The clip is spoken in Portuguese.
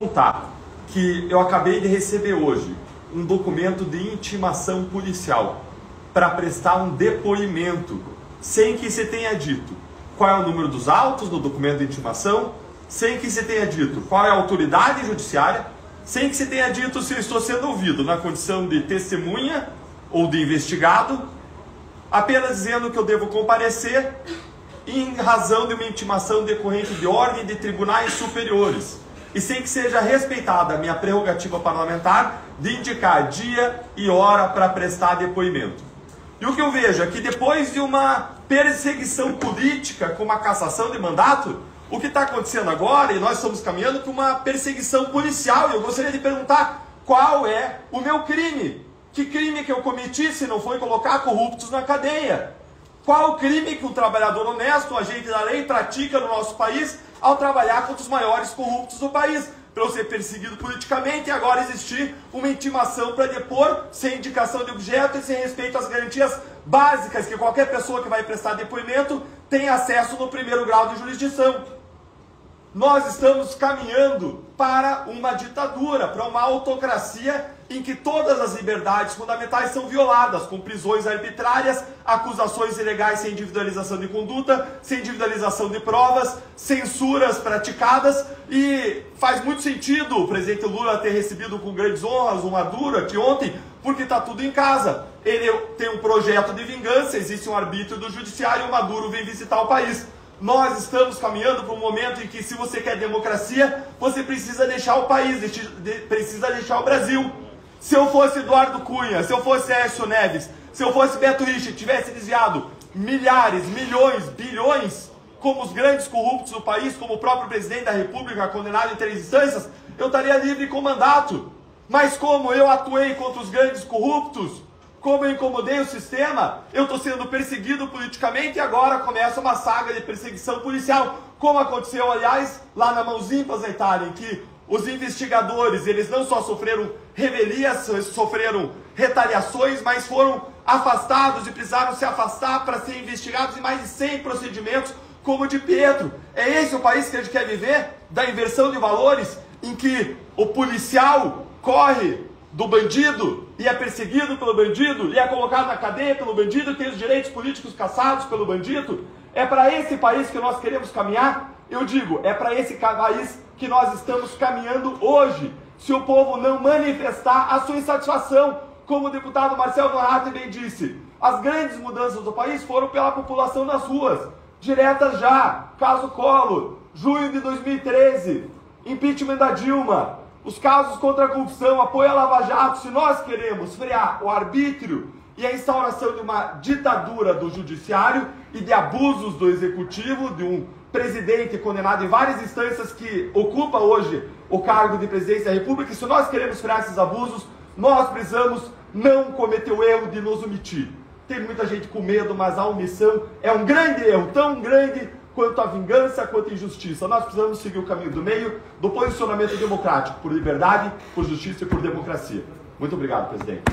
Contar que eu acabei de receber hoje um documento de intimação policial para prestar um depoimento, sem que se tenha dito qual é o número dos autos no documento de intimação, sem que se tenha dito qual é a autoridade judiciária, sem que se tenha dito se eu estou sendo ouvido na condição de testemunha ou de investigado, apenas dizendo que eu devo comparecer em razão de uma intimação decorrente de ordem de tribunais superiores, e sem que seja respeitada a minha prerrogativa parlamentar de indicar dia e hora para prestar depoimento. E o que eu vejo é que depois de uma perseguição política com uma cassação de mandato, o que está acontecendo agora, e nós estamos caminhando para uma perseguição policial, e eu gostaria de perguntar qual é o meu crime? Que crime que eu cometi se não foi colocar corruptos na cadeia? Qual o crime que um trabalhador honesto, um agente da lei, pratica no nosso país ao trabalhar contra os maiores corruptos do país? Para eu ser perseguido politicamente e agora existir uma intimação para depor sem indicação de objeto e sem respeito às garantias básicas que qualquer pessoa que vai prestar depoimento tem acesso no primeiro grau de jurisdição. Nós estamos caminhando para uma ditadura, para uma autocracia em que todas as liberdades fundamentais são violadas, com prisões arbitrárias, acusações ilegais sem individualização de conduta, sem individualização de provas, censuras praticadas, e faz muito sentido o presidente Lula ter recebido com grandes honras o Maduro aqui ontem, porque está tudo em casa. Ele tem um projeto de vingança, existe um arbítrio do judiciário e o Maduro vem visitar o país. Nós estamos caminhando para um momento em que, se você quer democracia, você precisa deixar o país, precisa deixar o Brasil. Se eu fosse Eduardo Cunha, se eu fosse Aécio Neves, se eu fosse Beto Richa, tivesse desviado milhares, milhões, bilhões, como os grandes corruptos do país, como o próprio presidente da República, condenado em 3 instâncias, eu estaria livre com mandato. Mas como eu atuei contra os grandes corruptos, como eu incomodei o sistema, eu estou sendo perseguido politicamente e agora começa uma saga de perseguição policial, como aconteceu, aliás, lá na Mãos Limpas, na Itália, em que os investigadores, eles não só sofreram revelias, sofreram retaliações, mas foram afastados e precisaram se afastar para serem investigados em mais de 100 procedimentos, como o de Pietro. É esse o país que a gente quer viver? Da inversão de valores, em que o policial corre do bandido e é perseguido pelo bandido e é colocado na cadeia pelo bandido e tem os direitos políticos cassados pelo bandido? É para esse país que nós queremos caminhar? Eu digo, é para esse país que nós estamos caminhando hoje, se o povo não manifestar a sua insatisfação. Como o deputado Marcel Van Hatten bem disse, as grandes mudanças do país foram pela população nas ruas, diretas já, caso Collor, junho de 2013, impeachment da Dilma, os casos contra a corrupção, apoio à Lava Jato. Se nós queremos frear o arbítrio e a instauração de uma ditadura do judiciário e de abusos do executivo, de um presidente condenado em várias instâncias que ocupa hoje o cargo de presidência da República, e se nós queremos frear esses abusos, nós precisamos não cometer o erro de nos omitir. Tem muita gente com medo, mas a omissão é um grande erro, tão grande quanto a vingança, quanto a injustiça. Nós precisamos seguir o caminho do meio, do posicionamento democrático, por liberdade, por justiça e por democracia. Muito obrigado, presidente.